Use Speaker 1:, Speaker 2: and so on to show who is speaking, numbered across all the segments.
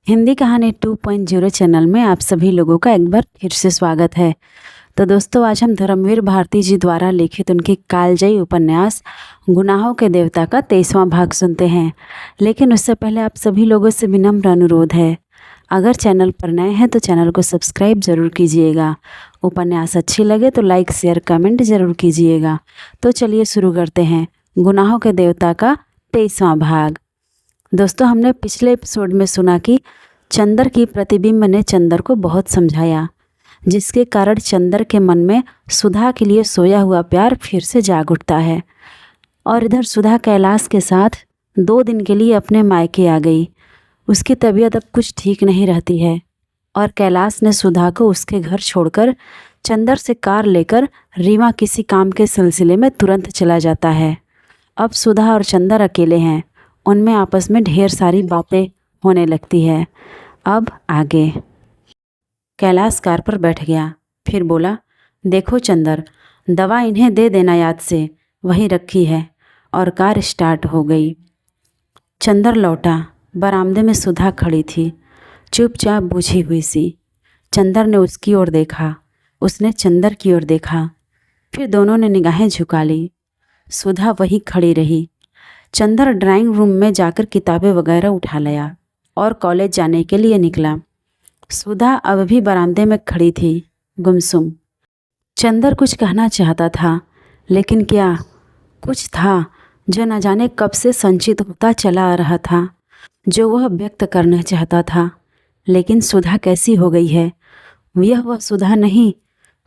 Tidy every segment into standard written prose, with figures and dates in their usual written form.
Speaker 1: हिंदी कहानी 2.0 चैनल में आप सभी लोगों का एक बार फिर से स्वागत है। तो दोस्तों, आज हम धर्मवीर भारती जी द्वारा लिखित उनकी कालजयी उपन्यास गुनाहों के देवता का 23वां भाग सुनते हैं। लेकिन उससे पहले आप सभी लोगों से विनम्र अनुरोध है, अगर चैनल पर नए हैं तो चैनल को सब्सक्राइब ज़रूर कीजिएगा। उपन्यास अच्छी लगे तो लाइक शेयर कमेंट ज़रूर कीजिएगा। तो चलिए शुरू करते हैं गुनाहों के देवता का 23वां भाग। दोस्तों, हमने पिछले एपिसोड में सुना कि चंदर की प्रतिबिंब ने चंदर को बहुत समझाया, जिसके कारण चंदर के मन में सुधा के लिए सोया हुआ प्यार फिर से जाग उठता है। और इधर सुधा कैलाश के साथ 2 दिन के लिए अपने मायके आ गई। उसकी तबीयत अब कुछ ठीक नहीं रहती है और कैलाश ने सुधा को उसके घर छोड़कर चंदर से कार लेकर रीवा किसी काम के सिलसिले में तुरंत चला जाता है। अब सुधा और चंदर अकेले हैं। उनमें आपस में ढेर सारी बातें होने लगती है। अब आगे। कैलाश कार पर बैठ गया, फिर बोला, देखो चंदर, दवा इन्हें दे देना याद से, वहीं रखी है। और कार स्टार्ट हो गई। चंदर लौटा। बरामदे में सुधा खड़ी थी, चुपचाप बुझी हुई सी। चंदर ने उसकी ओर देखा, उसने चंदर की ओर देखा, फिर दोनों ने निगाहें झुका ली। सुधा वहीं खड़ी रही। चंदर ड्राइंग रूम में जाकर किताबें वगैरह उठा लाया और कॉलेज जाने के लिए निकला। सुधा अब भी बरामदे में खड़ी थी, गुमसुम। चंदर कुछ कहना चाहता था, लेकिन क्या कुछ था जो न जाने कब से संचित होता चला आ रहा था, जो वह व्यक्त करना चाहता था। लेकिन सुधा कैसी हो गई है? यह वह सुधा नहीं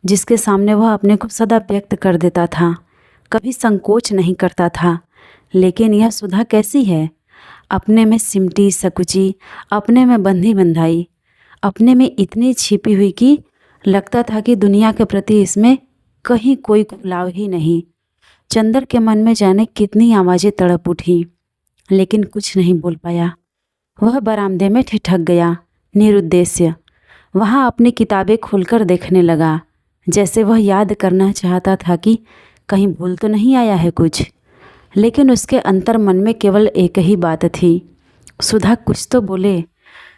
Speaker 1: जिसके सामने वह अपने को सदा व्यक्त कर देता था, कभी संकोच नहीं करता था। लेकिन यह सुधा कैसी है? अपने में सिमटी सकुची, अपने में बंधी बंधाई, अपने में इतनी छिपी हुई कि लगता था कि दुनिया के प्रति इसमें कहीं कोई खुलाव ही नहीं। चंदर के मन में जाने कितनी आवाज़ें तड़प उठी, लेकिन कुछ नहीं बोल पाया। वह बरामदे में ठिठक गया, निरुद्देश्य। वहाँ अपनी किताबें खोलकर देखने लगा, जैसे वह याद करना चाहता था कि कहीं भूल तो नहीं आया है कुछ। लेकिन उसके अंतर मन में केवल एक ही बात थी, सुधा कुछ तो बोले।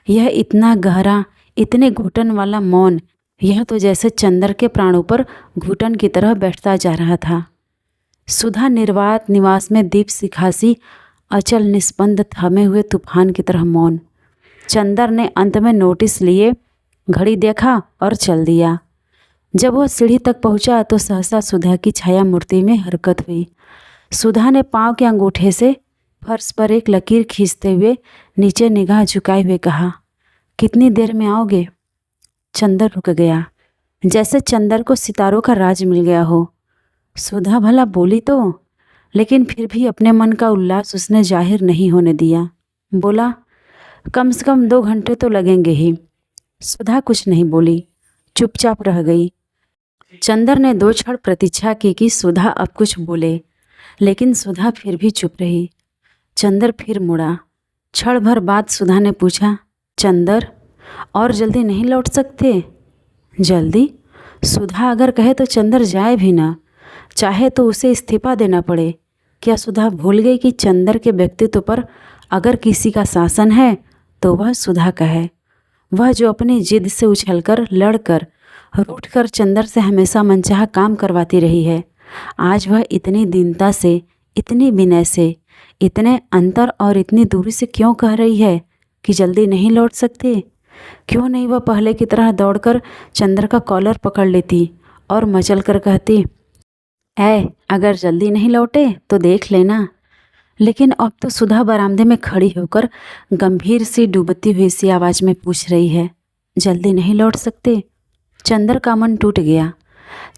Speaker 1: यह इतना गहरा, इतने घुटन वाला मौन, यह तो जैसे चंदर के प्राणों पर घुटन की तरह बैठता जा रहा था। सुधा निर्वात निवास में दीप सिखासी, अचल निस्पंद थमे हुए तूफान की तरह मौन। चंदर ने अंत में नोटिस लिए, घड़ी देखा और चल दिया। जब वह सीढ़ी तक पहुंचा तो सहसा सुधा की छाया मूर्ति में हरकत हुई। सुधा ने पांव के अंगूठे से फर्श पर एक लकीर खींचते हुए नीचे निगाह झुकाए हुए कहा, कितनी देर में आओगे? चंदर रुक गया, जैसे चंदर को सितारों का राज मिल गया हो। सुधा भला बोली तो, लेकिन फिर भी अपने मन का उल्लास उसने जाहिर नहीं होने दिया। बोला, कम से कम 2 घंटे तो लगेंगे ही। सुधा कुछ नहीं बोली, चुपचाप रह गई। चंदर ने 2 क्षण प्रतीक्षा की कि सुधा अब कुछ बोले, लेकिन सुधा फिर भी चुप रही। चंदर फिर मुड़ा। क्षण भर बाद सुधा ने पूछा, चंदर, और जल्दी नहीं लौट सकते? जल्दी? सुधा अगर कहे तो चंदर जाए भी ना, चाहे तो उसे इस्तीफा देना पड़े। क्या सुधा भूल गई कि चंदर के व्यक्तित्व पर अगर किसी का शासन है तो वह सुधा का है। वह जो अपनी जिद से उछलकर, लड़कर, रूठकर चंदर से हमेशा मनचाहा काम करवाती रही है, आज वह इतनी दीनता से, इतनी विनय से, इतने अंतर और इतनी दूरी से क्यों कह रही है कि जल्दी नहीं लौट सकते? क्यों नहीं वह पहले की तरह दौड़कर चंदर का कॉलर पकड़ लेती और मचल कर कहती, अगर जल्दी नहीं लौटे तो देख लेना। लेकिन अब तो सुधा बरामदे में खड़ी होकर गंभीर सी, डूबती हुई सी आवाज़ में पूछ रही है, जल्दी नहीं लौट सकते? चंदर का मन टूट गया।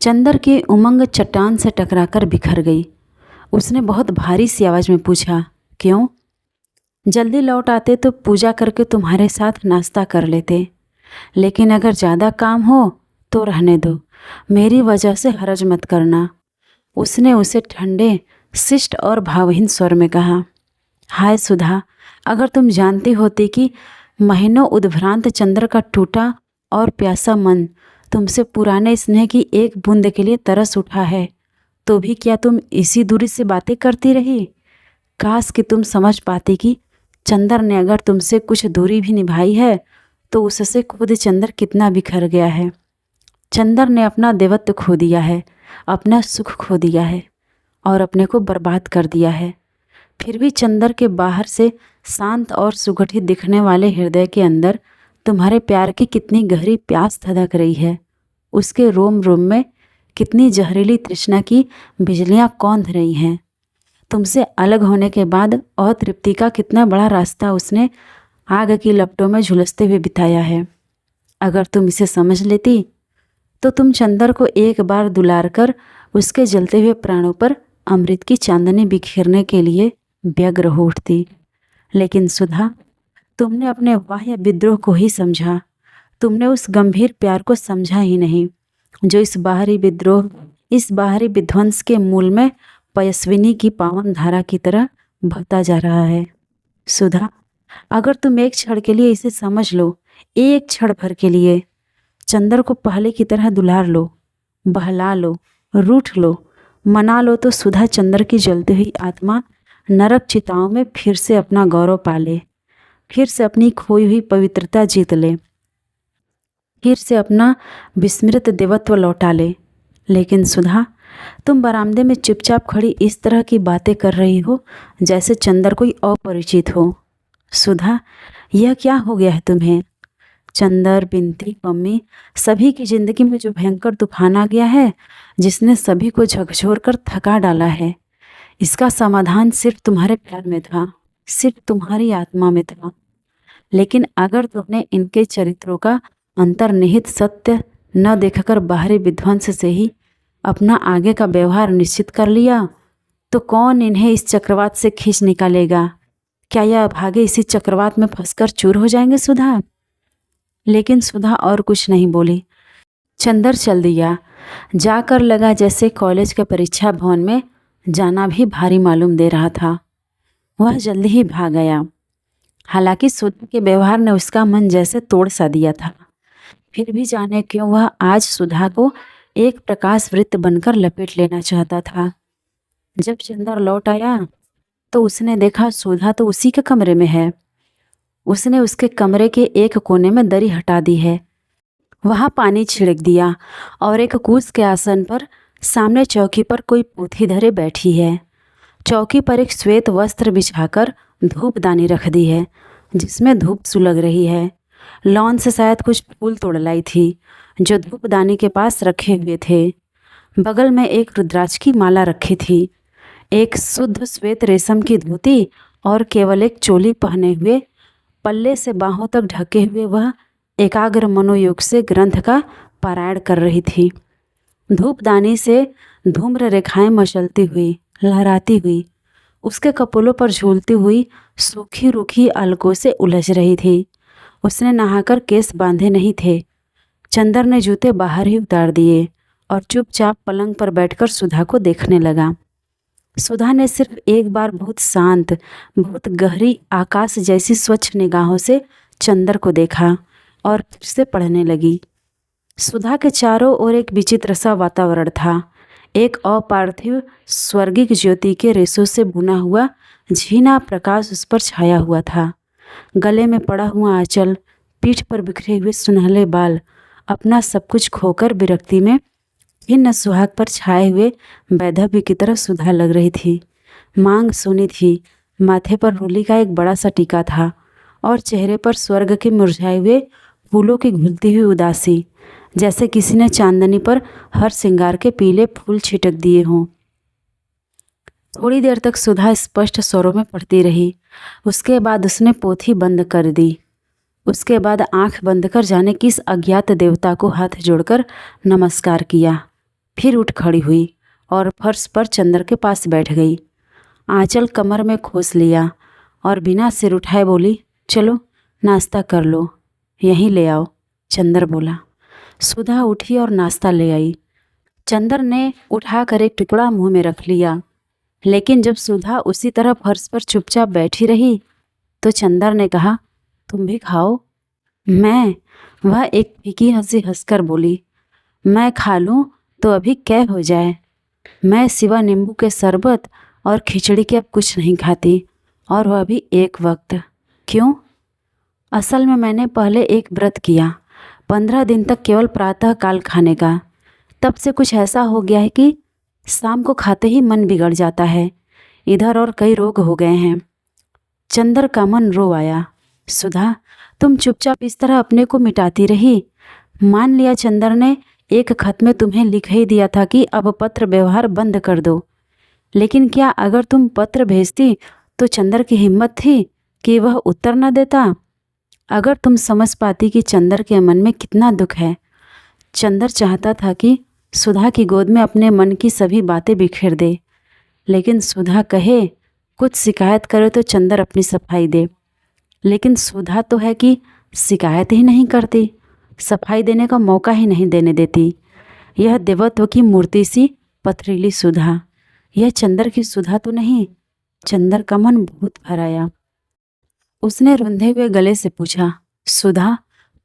Speaker 1: चंदर की उमंग चट्टान से टकराकर बिखर गई। उसने बहुत भारी सी आवाज़ में पूछा, क्यों? जल्दी लौट आते तो पूजा करके तुम्हारे साथ नाश्ता कर लेते, लेकिन अगर ज़्यादा काम हो तो रहने दो, मेरी वजह से हरज मत करना। उसने उसे ठंडे, शिष्ट और भावहीन स्वर में कहा, हाय सुधा, अगर तुम जानती होती कि महीनों उद्भ्रांत चंद्र का टूटा और प्यासा मन तुमसे पुराने स्नेह की एक बूंद के लिए तरस उठा है, तो भी क्या तुम इसी दूरी से बातें करती रही? काश कि तुम समझ पाती कि चंदर ने अगर तुमसे कुछ दूरी भी निभाई है तो उससे खुद चंदर कितना बिखर गया है। चंदर ने अपना देवत्व खो दिया है, अपना सुख खो दिया है और अपने को बर्बाद कर दिया है। फिर भी चंदर के बाहर से शांत और सुगठित दिखने वाले हृदय के अंदर तुम्हारे प्यार की कितनी गहरी प्यास धधक रही है। उसके रोम रोम में कितनी जहरीली तृष्णा की बिजलियां कौंध रही हैं। तुमसे अलग होने के बाद अतृप्ति का कितना बड़ा रास्ता उसने आग की लपटों में झुलसते हुए बिताया है। अगर तुम इसे समझ लेती तो तुम चंदर को एक बार दुलार कर उसके जलते हुए प्राणों पर अमृत की चांदनी बिखेरने के लिए व्यग्र हो उठती। लेकिन सुधा, तुमने अपने बाह्य विद्रोह को ही समझा, तुमने उस गंभीर प्यार को समझा ही नहीं जो इस बाहरी विद्रोह, इस बाहरी विध्वंस के मूल में पयस्विनी की पावन धारा की तरह बहता जा रहा है। सुधा, अगर तुम एक क्षण के लिए इसे समझ लो, एक क्षण भर के लिए चंदर को पहले की तरह दुलार लो, बहला लो, रूठ लो, मना लो, तो सुधा चंदर की जलती हुई आत्मा नरक चिताओं में फिर से अपना गौरव पाले, फिर से अपनी खोई हुई पवित्रता जीत ले, फिर से अपना विस्मृत देवत्व लौटा ले। लेकिन सुधा, तुम बरामदे में चुपचाप खड़ी इस तरह की बातें कर रही हो जैसे चंदर कोई अपरिचित हो। सुधा, यह क्या हो गया है तुम्हें? चंदर, बिनती, मम्मी, सभी की जिंदगी में जो भयंकर तूफान आ गया है, जिसने सभी को झकझोर कर थका डाला है, इसका समाधान सिर्फ तुम्हारे प्यार में था, सिर्फ तुम्हारी आत्मा में था। लेकिन अगर तुमने इनके चरित्रों का अंतर्निहित सत्य न देखकर बाहरी विध्वंस से ही अपना आगे का व्यवहार निश्चित कर लिया, तो कौन इन्हें इस चक्रवात से खींच निकालेगा? क्या यह अभागे इसी चक्रवात में फंसकर चूर हो जाएंगे सुधा? लेकिन सुधा और कुछ नहीं बोली। चंदर चल दिया। जाकर लगा जैसे कॉलेज के परीक्षा भवन में जाना भी भारी मालूम दे रहा था। वह जल्दी ही भाग गया। हालांकि सुधा के व्यवहार ने उसका मन जैसे तोड़ सा दिया था, फिर भी जाने क्यों वह आज सुधा को एक प्रकाश वृत्त बनकर लपेट लेना चाहता था। जब चंदर लौट आया तो उसने देखा सुधा तो उसी के कमरे में है। उसने उसके कमरे के एक कोने में दरी हटा दी है, वहाँ पानी छिड़क दिया और एक कूस के आसन पर सामने चौकी पर कोई पोथी धरे बैठी है। चौकी पर एक श्वेत वस्त्र बिछाकर धूपदानी रख दी है जिसमें धूप सुलग रही है। लॉन से शायद कुछ फूल तोड़ लाई थी जो धूपदानी के पास रखे हुए थे। बगल में एक रुद्राक्ष की माला रखी थी। एक शुद्ध श्वेत रेशम की धोती और केवल एक चोली पहने हुए, पल्ले से बाहों तक ढके हुए वह एकाग्र मनोयोग से ग्रंथ का पारायण कर रही थी। धूपदानी से धूम्र रेखाएं मचलती हुई, लहराती हुई, उसके कपोलों पर झूलती हुई सूखी रूखी अलकों से उलझ रही थी। उसने नहाकर केस बांधे नहीं थे। चंदर ने जूते बाहर ही उतार दिए और चुपचाप पलंग पर बैठकर सुधा को देखने लगा। सुधा ने सिर्फ एक बार बहुत शांत, बहुत गहरी, आकाश जैसी स्वच्छ निगाहों से चंदर को देखा और फिर से पढ़ने लगी। सुधा के चारों ओर एक विचित्र सा वातावरण था। एक अपार्थिव स्वर्गिक ज्योति के रेशों से बुना हुआ झीना प्रकाश उस पर छाया हुआ था। गले में पड़ा हुआ आंचल, पीठ पर बिखरे हुए सुनहले बाल, अपना सब कुछ खोकर विरक्ति में भिन्न सुहाग पर छाए हुए वैधव्य की तरह सुधा लग रही थी। मांग सोनी थी, माथे पर रोली का एक बड़ा सा टीका था और चेहरे पर स्वर्ग के मुरझाए हुए फूलों की घुलती हुई उदासी, जैसे किसी ने चांदनी पर हर श्रृंगार के पीले फूल छिटक दिए हों। थोड़ी देर तक सुधा स्पष्ट स्वरों में पढ़ती रही। उसके बाद उसने पोथी बंद कर दी। उसके बाद आंख बंद कर जाने किस अज्ञात देवता को हाथ जोड़कर नमस्कार किया। फिर उठ खड़ी हुई और फर्श पर चंदर के पास बैठ गई। आंचल कमर में खोस लिया और बिना सिर उठाए बोली, चलो नाश्ता कर लो, यहीं ले आओ। चंदर बोला। सुधा उठी और नाश्ता ले आई। चंदर ने उठाकर एक टुकड़ा मुंह में रख लिया, लेकिन जब सुधा उसी तरह फर्श पर चुपचाप बैठी रही तो चंदर ने कहा, तुम भी खाओ। मैं? वह एक फीकी हंसी हंसकर बोली, मैं खा लूँ तो अभी क्या हो जाए। मैं सिवा नींबू के शरबत और खिचड़ी के अब कुछ नहीं खाती, और वह भी एक वक्त। क्यों? असल में मैंने पहले एक व्रत किया, 15 दिन तक केवल प्रातः काल खाने का। तब से कुछ ऐसा हो गया है कि शाम को खाते ही मन बिगड़ जाता है। इधर और कई रोग हो गए हैं। चंदर का मन रो आया। सुधा, तुम चुपचाप इस तरह अपने को मिटाती रही। मान लिया चंदर ने एक खत में तुम्हें लिख ही दिया था कि अब पत्र व्यवहार बंद कर दो, लेकिन क्या अगर तुम पत्र भेजती तो चंदर की हिम्मत थी कि वह उत्तर न देता? अगर तुम समझ पाती कि चंदर के मन में कितना दुख है। चंदर चाहता था कि सुधा की गोद में अपने मन की सभी बातें बिखेर दे, लेकिन सुधा कहे कुछ शिकायत करे तो चंदर अपनी सफाई दे। लेकिन सुधा तो है कि शिकायत ही नहीं करती, सफाई देने का मौका ही नहीं देने देती। यह देवत्व की मूर्ति सी पथरीली सुधा, यह चंदर की सुधा तो नहीं। चंदर का मन बहुत भर आया। उसने रुंधे हुए गले से पूछा, सुधा,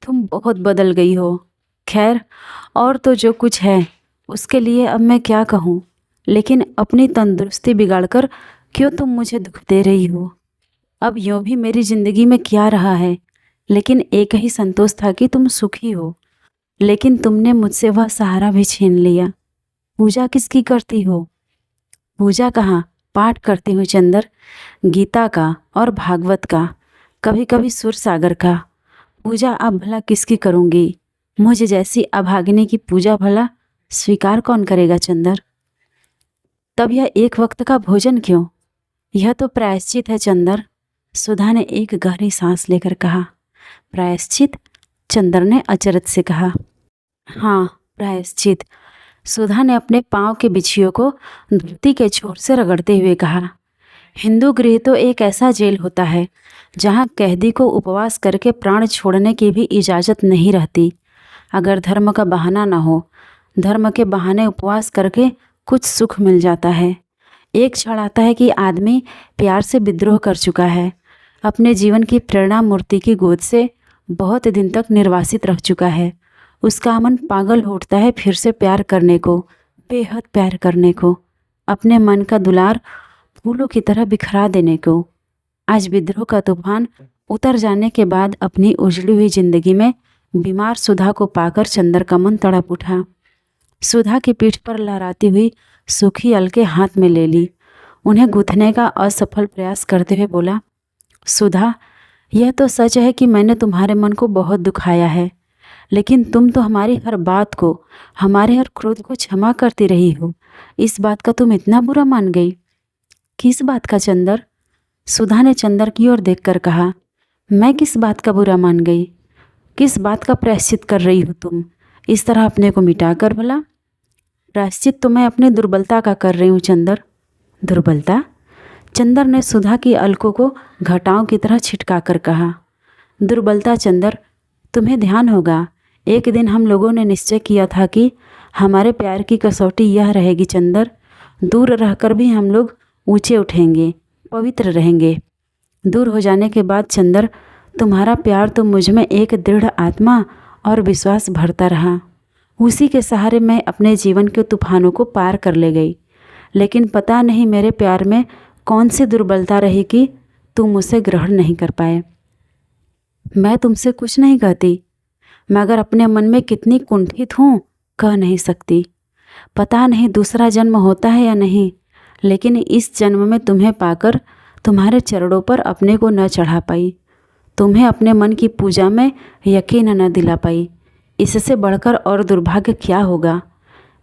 Speaker 1: तुम बहुत बदल गई हो। खैर, और तो जो कुछ है उसके लिए अब मैं क्या कहूँ, लेकिन अपनी तंदुरुस्ती बिगाड़कर क्यों तुम मुझे दुख दे रही हो? अब यूँ भी मेरी ज़िंदगी में क्या रहा है, लेकिन एक ही संतोष था कि तुम सुखी हो। लेकिन तुमने मुझसे वह सहारा भी छीन लिया। पूजा किसकी करती हो? पूजा कहाँ, पाठ करती हूँ चंदर, गीता का और भागवत का, कभी कभी सुर सागर का। पूजा अब भला किसकी करूँगी? मुझे जैसी अभागिनी की पूजा भला स्वीकार कौन करेगा चंदर? तब यह एक वक्त का भोजन क्यों? यह तो प्रायश्चित है चंदर। सुधा ने एक गहरी सांस लेकर कहा। प्रायश्चित? चंदर ने अचरज से कहा। हाँ, प्रायश्चित। सुधा ने अपने पांव के बिछियों को धरती के छोर से रगड़ते हुए कहा। हिंदू गृह तो एक ऐसा जेल होता है जहाँ कैदी को उपवास करके प्राण छोड़ने की भी इजाज़त नहीं रहती। अगर धर्म का बहाना ना हो, धर्म के बहाने उपवास करके कुछ सुख मिल जाता है। एक क्षण आता है कि आदमी प्यार से विद्रोह कर चुका है, अपने जीवन की प्रेरणा मूर्ति की गोद से बहुत दिन तक निर्वासित रह चुका है। उसका मन पागल हो उठता है फिर से प्यार करने को, बेहद प्यार करने को, अपने मन का दुलार फूलों की तरह बिखरा देने को। आज विद्रोह का तूफान उतर जाने के बाद अपनी उजड़ी हुई जिंदगी में बीमार सुधा को पाकर चंदर का मन तड़प उठा। सुधा की पीठ पर लहराती हुई सूखी अलके हाथ में ले ली। उन्हें गूंथने का असफल प्रयास करते हुए बोला, सुधा, यह तो सच है कि मैंने तुम्हारे मन को बहुत दुखाया है, लेकिन तुम तो हमारी हर बात को, हमारे हर क्रोध को क्षमा करती रही हो। इस बात का तुम इतना बुरा मान गई? किस बात का चंदर? सुधा ने चंदर की ओर देखकर कहा। मैं किस बात का बुरा मान गई? किस बात का प्रायश्चित कर रही हो तुम, इस तरह अपने को मिटा कर? भला प्रायश्चित तो मैं अपनी दुर्बलता का कर रही हूँ चंदर। दुर्बलता? चंदर ने सुधा की अलकों को घटाओं की तरह छिटका कर कहा। दुर्बलता चंदर, तुम्हें ध्यान होगा, एक दिन हम लोगों ने निश्चय किया था कि हमारे प्यार की कसौटी यह रहेगी चंदर, दूर रहकर भी हम लोग ऊंचे उठेंगे, पवित्र रहेंगे। दूर हो जाने के बाद चंदर, तुम्हारा प्यार तो मुझ में एक दृढ़ आत्मा और विश्वास भरता रहा। उसी के सहारे मैं अपने जीवन के तूफानों को पार कर ले गई। लेकिन पता नहीं मेरे प्यार में कौन सी दुर्बलता रही कि तुम उसे ग्रहण नहीं कर पाए। मैं तुमसे कुछ नहीं कहती, मगर अपने मन में कितनी कुंठित हूँ कह नहीं सकती। पता नहीं दूसरा जन्म होता है या नहीं, लेकिन इस जन्म में तुम्हें पाकर तुम्हारे चरणों पर अपने को न चढ़ा पाई, तुम्हें अपने मन की पूजा में यकीन न दिला पाई। इससे बढ़कर और दुर्भाग्य क्या होगा?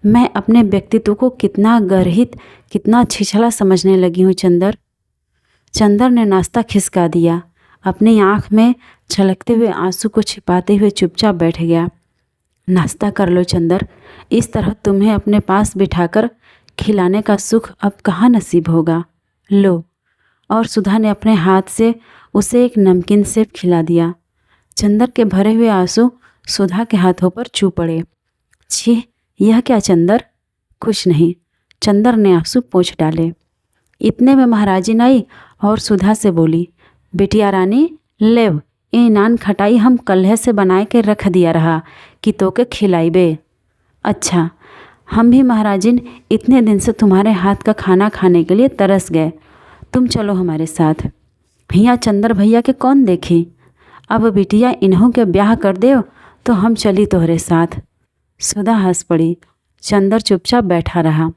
Speaker 1: मैं अपने व्यक्तित्व को कितना गर्हित, कितना छिछला समझने लगी हूँ चंदर। चंदर ने नाश्ता खिसका दिया। अपनी आँख में छलकते हुए आंसू को छिपाते हुए चुपचाप बैठ गया। नाश्ता कर लो चंदर, इस तरह तुम्हें अपने पास बिठाकर खिलाने का सुख अब कहाँ नसीब होगा। लो। और सुधा ने अपने हाथ से उसे एक नमकीन सेब खिला दिया। चंदर के भरे हुए आंसू सुधा के हाथों पर छू पड़े। छी, यह क्या चंदर? कुछ नहीं। चंदर ने आंसू पोंछ डाले। इतने में महाराजिन आई और सुधा से बोली, बिटिया रानी, लेव, ये नान खटाई हम कल्हे से बनाए के रख दिया रहा कि तोके खिलाई बे। अच्छा, हम भी महाराजिन इतने दिन से तुम्हारे हाथ का खाना खाने के लिए तरस गए, तुम चलो हमारे साथ। भैया चंदर भैया के कौन देखे। अब बिटिया इन्हों के ब्याह कर दे तो हम चली तोहरे साथ। सुधा हंस पड़ी। चंदर चुपचाप बैठा रहा।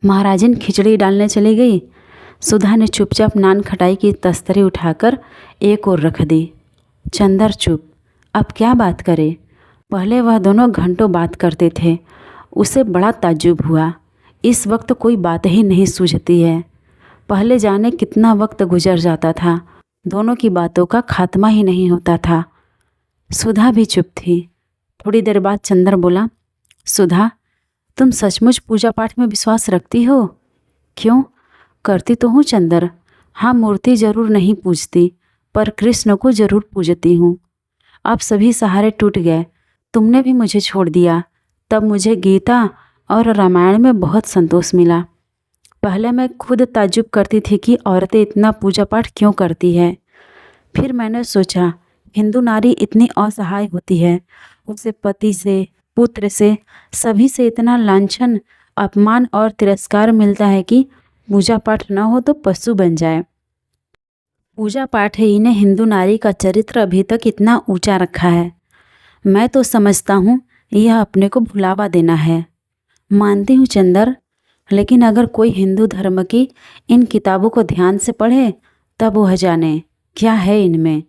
Speaker 1: महाराजिन खिचड़ी डालने चली गई। सुधा ने चुपचाप नान खटाई की तस्तरी उठाकर एक ओर रख दी। चंदर चुप। अब क्या बात करे। पहले वह दोनों घंटों बात करते थे। उसे बड़ा ताज्जुब हुआ। इस वक्त कोई बात ही नहीं सूझती है। पहले जाने कितना वक्त गुजर जाता था, दोनों की बातों का खात्मा ही नहीं होता था। सुधा भी चुप थी। थोड़ी देर बाद चंदर बोला, सुधा, तुम सचमुच पूजा पाठ में विश्वास रखती हो? क्यों? करती तो हूँ चंदर। हाँ, मूर्ति जरूर नहीं पूजती, पर कृष्ण को जरूर पूजती हूँ। अब सभी सहारे टूट गए, तुमने भी मुझे छोड़ दिया। तब मुझे गीता और रामायण में बहुत संतोष मिला। पहले मैं खुद ताज्जुब करती थी कि औरतें इतना पूजा पाठ क्यों करती है। फिर मैंने सोचा, हिंदू नारी इतनी असहाय होती है, उसे पति से, पुत्र से, सभी से इतना लांछन, अपमान और तिरस्कार मिलता है कि पूजा पाठ न हो तो पशु बन जाए। पूजा पाठ ही ने हिंदू नारी का चरित्र अभी तक इतना ऊंचा रखा है। मैं तो समझता हूँ यह अपने को भुलावा देना है। मानती हूँ चंदर, लेकिन अगर कोई हिंदू धर्म की इन किताबों को ध्यान से पढ़े तब वह जाने क्या है इनमें,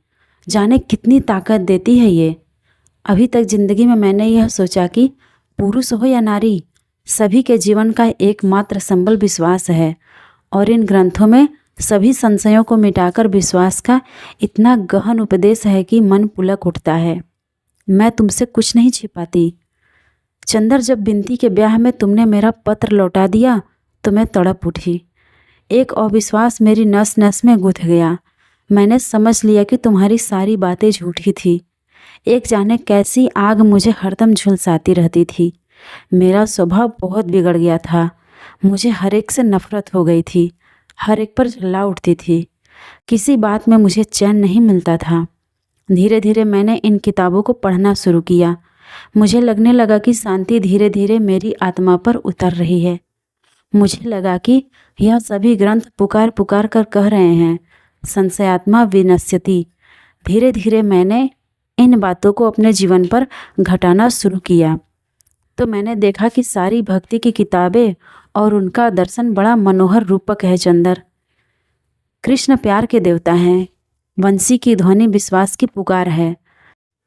Speaker 1: जाने कितनी ताकत देती है ये। अभी तक जिंदगी में मैंने यह सोचा कि पुरुष हो या नारी, सभी के जीवन का एकमात्र संबल विश्वास है, और इन ग्रंथों में सभी संशयों को मिटाकर विश्वास का इतना गहन उपदेश है कि मन पुलक उठता है। मैं तुमसे कुछ नहीं छिपाती चंदर। जब बिंती के ब्याह में तुमने मेरा पत्र लौटा दिया तो मैं तड़प उठी। एक अविश्वास मेरी नस नस में गुथ गया। मैंने समझ लिया कि तुम्हारी सारी बातें झूठी थी। एक जाने कैसी आग मुझे हरदम झुलसाती रहती थी। मेरा स्वभाव बहुत बिगड़ गया था। मुझे हर एक से नफरत हो गई थी, हर एक पर चिल्ला उठती थी। किसी बात में मुझे चैन नहीं मिलता था। धीरे धीरे मैंने इन किताबों को पढ़ना शुरू किया। मुझे लगने लगा कि शांति धीरे धीरे मेरी आत्मा पर उतर रही है। मुझे लगा कि यह सभी ग्रंथ पुकार पुकार कर कह रहे हैं, संशयात्मा विनश्यति। धीरे धीरे मैंने इन बातों को अपने जीवन पर घटाना शुरू किया तो मैंने देखा कि सारी भक्ति की किताबें और उनका दर्शन बड़ा मनोहर रूपक है चंदर। कृष्ण प्यार के देवता हैं, वंशी की ध्वनि विश्वास की पुकार है।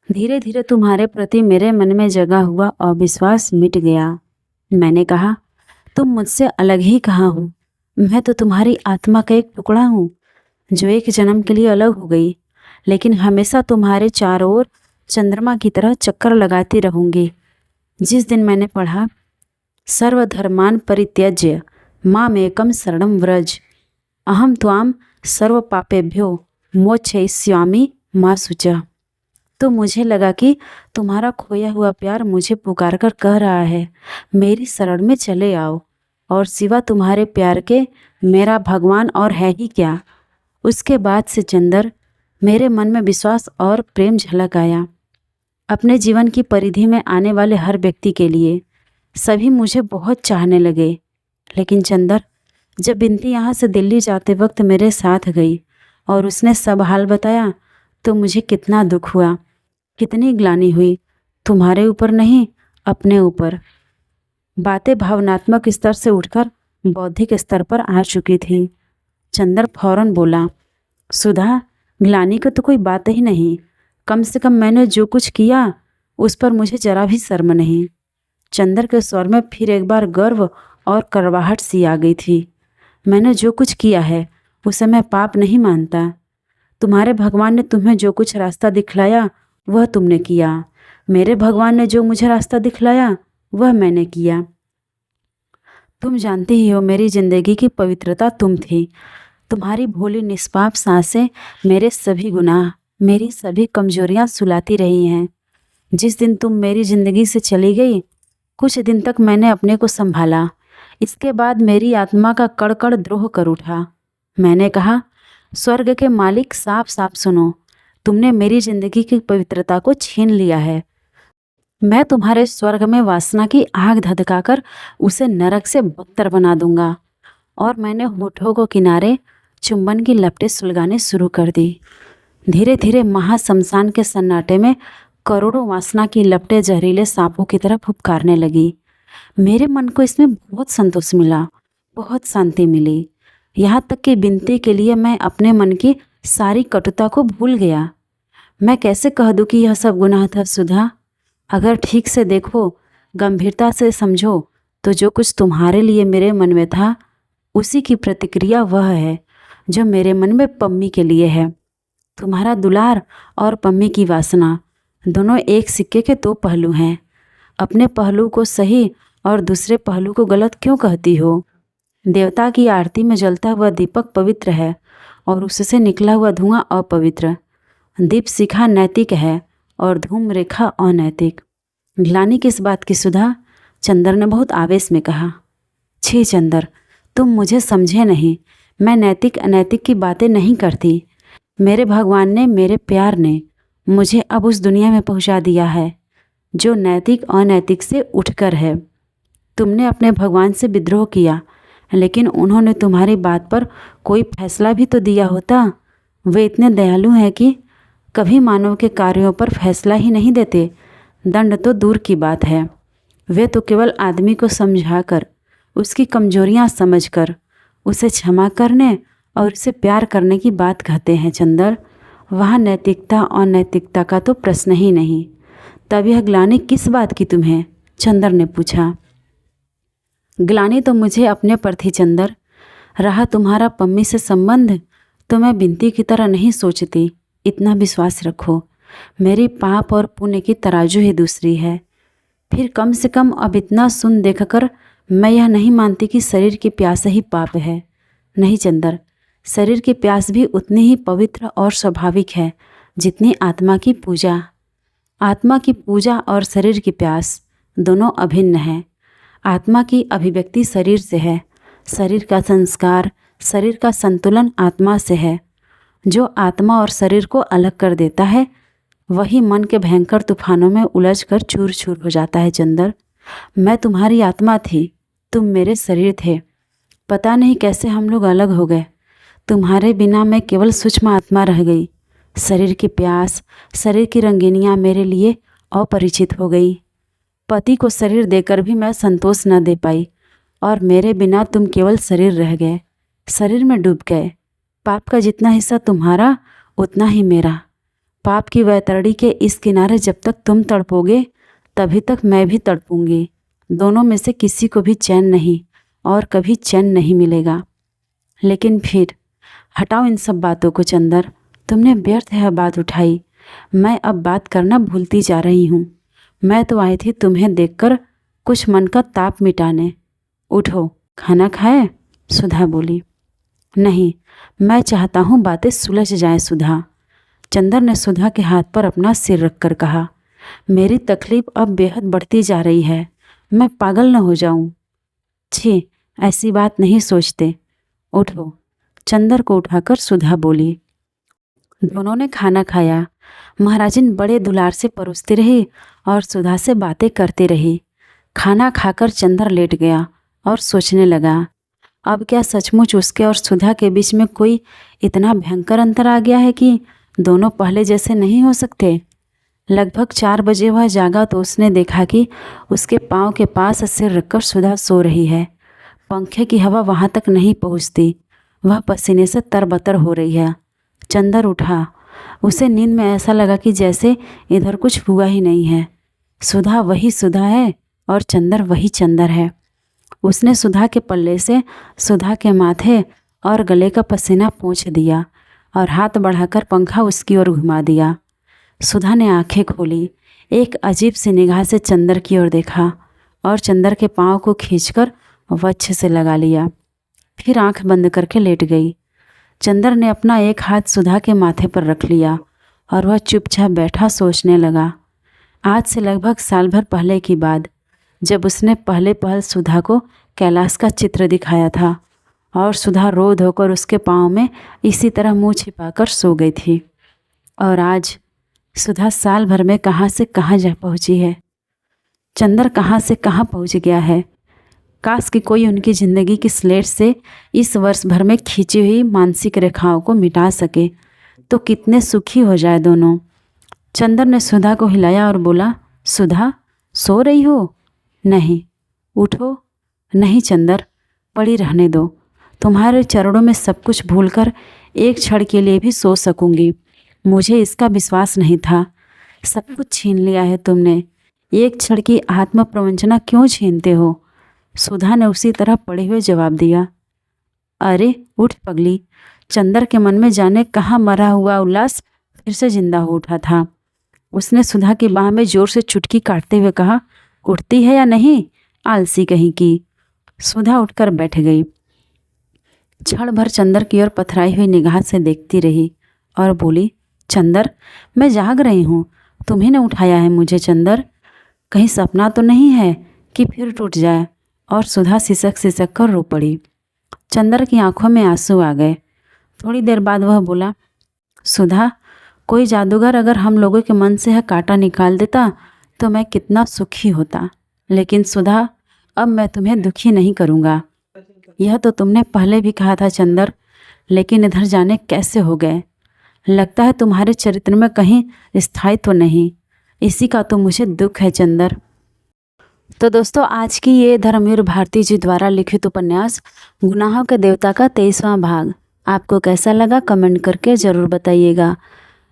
Speaker 1: धीरे धीरे तुम्हारे प्रति मेरे मन में जगा हुआ अविश्वास मिट गया। मैंने कहा, तुम मुझसे अलग ही कहाँ हो। मैं तो तुम्हारी आत्मा का एक टुकड़ा हूँ जो एक जन्म के लिए अलग हो गई, लेकिन हमेशा तुम्हारे चारों ओर चंद्रमा की तरह चक्कर लगाती रहूँगी। जिस दिन मैंने पढ़ा, सर्वधर्मान परित्यज्य मामेकं शरणं व्रज, अहम त्वाम सर्व पापेभ्यो मोक्षयिष्यामि मा शुचः, तो मुझे लगा कि तुम्हारा खोया हुआ प्यार मुझे पुकार कर कह रहा है, मेरी शरण में चले आओ, और सिवा तुम्हारे प्यार के मेरा भगवान और है ही क्या। उसके बाद से चंदर, मेरे मन में विश्वास और प्रेम झलक आया। अपने जीवन की परिधि में आने वाले हर व्यक्ति के लिए सभी मुझे बहुत चाहने लगे। लेकिन चंदर, जब बिंती यहाँ से दिल्ली जाते वक्त मेरे साथ गई और उसने सब हाल बताया तो मुझे कितना दुख हुआ, कितनी ग्लानि हुई। तुम्हारे ऊपर नहीं, अपने ऊपर। बातें भावनात्मक स्तर से उठकर बौद्धिक स्तर पर आ चुकी थी। चंदर फौरन बोला, सुधा, ग्लानि की तो कोई बात ही नहीं। कम से कम मैंने जो कुछ किया उस पर मुझे जरा भी शर्म नहीं। चंदर के स्वर में फिर एक बार गर्व और कड़वाहट सी आ गई थी। मैंने जो कुछ किया है उसे मैं पाप नहीं मानता। तुम्हारे भगवान ने तुम्हें जो कुछ रास्ता दिखलाया वह तुमने किया। मेरे भगवान ने जो मुझे रास्ता दिखलाया वह मैंने किया। तुम जानती ही हो मेरी जिंदगी की पवित्रता तुम थी। तुम्हारी भोली निष्पाप सांसें मेरे सभी गुनाह, मेरी सभी कमजोरियां सुलाती रही हैं। जिस दिन तुम मेरी जिंदगी से चली गई, कुछ दिन तक मैंने अपने को संभाला। इसके बाद मेरी आत्मा का कड़कड़ द्रोह कर उठा। मैंने कहा, स्वर्ग के मालिक, साफ साफ सुनो, तुमने मेरी जिंदगी की पवित्रता को छीन लिया है। मैं तुम्हारे स्वर्ग में वासना की आग धधकाकर उसे नरक से बदतर बना दूंगा। और मैंने होठों को किनारे चुंबन की लपटें सुलगाने शुरू कर दी। धीरे धीरे महाशमशान के सन्नाटे में करोड़ों वासना की लपटें जहरीले सांपों की तरह फुफकारने लगी। मेरे मन को इसमें बहुत संतोष मिला, बहुत शांति मिली। यहाँ तक कि विनती के लिए मैं अपने मन की सारी कटुता को भूल गया। मैं कैसे कह दूँ कि यह सब गुनाह था सुधा? अगर ठीक से देखो, गंभीरता से समझो, तो जो कुछ तुम्हारे लिए मेरे मन में था, उसी की प्रतिक्रिया वह है जो मेरे मन में पम्मी के लिए है। तुम्हारा दुलार और पम्मी की वासना दोनों एक सिक्के के दो पहलू हैं। अपने पहलू को सही और दूसरे पहलू को गलत क्यों कहती हो? देवता की आरती में जलता हुआ दीपक पवित्र है और उससे निकला हुआ धुआं अपवित्र। दीप शिखा नैतिक है और धूम रेखा अनैतिक। ग्लानि किस बात की सुधा? चंदर ने बहुत आवेश में कहा। छी चंदर, तुम मुझे समझे नहीं। मैं नैतिक अनैतिक की बातें नहीं करती। मेरे भगवान ने, मेरे प्यार ने मुझे अब उस दुनिया में पहुंचा दिया है जो नैतिक अनैतिक से उठकर है। तुमने अपने भगवान से विद्रोह किया, लेकिन उन्होंने तुम्हारी बात पर कोई फैसला भी तो दिया होता। वे इतने दयालु हैं कि कभी मानव के कार्यों पर फैसला ही नहीं देते। दंड तो दूर की बात है, वे तो केवल आदमी को समझाकर, उसकी कमजोरियां समझकर उसे क्षमा करने और उसे प्यार करने की बात कहते हैं चंदर। वहाँ नैतिकता और नैतिकता का तो प्रश्न ही नहीं। तब यह ग्लानि किस बात की तुम्हें? चंदर ने पूछा। ग्लानि तो मुझे अपने पर थी चंदर। रहा तुम्हारा पम्मी से संबंध, तो मैं बिनती की तरह नहीं सोचती। इतना विश्वास रखो, मेरी पाप और पुण्य की तराजू ही दूसरी है। फिर कम से कम अब इतना सुन देखकर मैं यह नहीं मानती कि शरीर की प्यास ही पाप है। नहीं चंदर, शरीर की प्यास भी उतनी ही पवित्र और स्वाभाविक है जितनी आत्मा की पूजा। आत्मा की पूजा और शरीर की प्यास दोनों अभिन्न हैं। आत्मा की अभिव्यक्ति शरीर से है, शरीर का संस्कार, शरीर का संतुलन आत्मा से है। जो आत्मा और शरीर को अलग कर देता है, वही मन के भयंकर तूफानों में उलझकर चूर चूर हो जाता है चंदर। मैं तुम्हारी आत्मा थी, तुम मेरे शरीर थे। पता नहीं कैसे हम लोग अलग हो गए। तुम्हारे बिना मैं केवल सूक्ष्म आत्मा रह गई। शरीर की प्यास, शरीर की रंगीनियाँ मेरे लिए अपरिचित हो गई। पति को शरीर देकर भी मैं संतोष न दे पाई और मेरे बिना तुम केवल शरीर रह गए, शरीर में डूब गए। पाप का जितना हिस्सा तुम्हारा, उतना ही मेरा। पाप की वैतरणी के इस किनारे जब तक तुम तड़पोगे, तभी तक मैं भी तड़पूंगी। दोनों में से किसी को भी चैन नहीं और कभी चैन नहीं मिलेगा। लेकिन फिर हटाओ इन सब बातों को चंदर, तुमने व्यर्थ यह बात उठाई। मैं अब बात करना भूलती जा रही हूँ। मैं तो आई थी तुम्हें देखकर कुछ मन का ताप मिटाने। उठो, खाना खाए? सुधा बोली। नहीं, मैं चाहता हूँ बातें सुलझ जाएं सुधा। चंदर ने सुधा के हाथ पर अपना सिर रखकर कहा। मेरी तकलीफ अब बेहद बढ़ती जा रही है, मैं पागल न हो जाऊं। छी, ऐसी बात नहीं सोचते। उठो। चंदर को उठाकर सुधा बोली। दोनों ने खाना खाया। महाराजिन बड़े दुलार से परोसती रही और सुधा से बातें करती रही। खाना खाकर चंदर लेट गया और सोचने लगा, अब क्या सचमुच उसके और सुधा के बीच में कोई इतना भयंकर अंतर आ गया है कि दोनों पहले जैसे नहीं हो सकते? लगभग 4 बजे वह जागा तो उसने देखा कि उसके पाँव के पास सिर रखकर सुधा सो रही है। पंखे की हवा वहाँ तक नहीं पहुँचती, वह पसीने से तरबतर हो रही है। चंदर उठा। उसे नींद में ऐसा लगा कि जैसे इधर कुछ हुआ ही नहीं है। सुधा वही सुधा है और चंदर वही चंदर है। उसने सुधा के पल्ले से सुधा के माथे और गले का पसीना पोंछ दिया और हाथ बढ़ाकर पंखा उसकी ओर घुमा दिया। सुधा ने आंखें खोली, एक अजीब सी निगाह से चंदर की ओर देखा और चंदर के पाँव को खींचकर वक्ष से लगा लिया। फिर आंख बंद करके लेट गई। चंदर ने अपना एक हाथ सुधा के माथे पर रख लिया और वह चुपचाप बैठा सोचने लगा। आज से लगभग साल भर पहले की बात, जब उसने पहले पहल सुधा को कैलाश का चित्र दिखाया था और सुधा रो धोकर उसके पाँव में इसी तरह मुंह छिपाकर सो गई थी। और आज सुधा साल भर में कहाँ से कहाँ जा पहुँची है। चंदर कहाँ से कहाँ पहुँच गया है। काश कि कोई उनकी ज़िंदगी की स्लेट से इस वर्ष भर में खींची हुई मानसिक रेखाओं को मिटा सके तो कितने सुखी हो जाए दोनों। चंदर ने सुधा को हिलाया और बोला, सुधा सो रही हो? नहीं। उठो। नहीं चंदर, पड़ी रहने दो। तुम्हारे चरणों में सब कुछ भूलकर एक क्षण के लिए भी सो सकूंगी। मुझे इसका विश्वास नहीं था। सब कुछ छीन लिया है तुमने, एक क्षण की आत्म प्रवंचना क्यों छीनते हो? सुधा ने उसी तरह पड़े हुए जवाब दिया। अरे उठ पगली। चंदर के मन में जाने कहाँ मरा हुआ उल्लास फिर से जिंदा हो उठा था। उसने सुधा की बाह में जोर से चुटकी काटते हुए कहा, उठती है या नहीं, आलसी कहीं की। सुधा उठकर बैठ गई। क्षण भर चंदर की ओर पथराई हुई निगाह से देखती रही और बोली, चंदर मैं जाग रही हूँ, तुम्ही ने उठाया है मुझे चंदर। कहीं सपना तो नहीं है कि फिर टूट जाए। और सुधा सिसक सिसक कर रो पड़ी। चंदर की आंखों में आंसू आ गए। थोड़ी देर बाद वह बोला, सुधा कोई जादूगर अगर हम लोगों के मन से यह कांटा निकाल देता तो मैं कितना सुखी होता। लेकिन सुधा अब मैं तुम्हें दुखी नहीं करूँगा। यह तो तुमने पहले भी कहा था चंदर, लेकिन इधर जाने कैसे हो गए। लगता है तुम्हारे चरित्र में कहीं स्थायित्व नहीं, इसी का तो मुझे दुख है चंदर। तो दोस्तों आज की ये धर्मवीर भारती जी द्वारा लिखित उपन्यास गुनाहों के देवता का 23वां भाग आपको कैसा लगा कमेंट करके ज़रूर बताइएगा।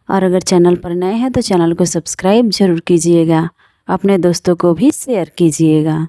Speaker 1: और अगर चैनल पर नए हैं तो चैनल को सब्सक्राइब जरूर कीजिएगा। अपने दोस्तों को भी शेयर कीजिएगा।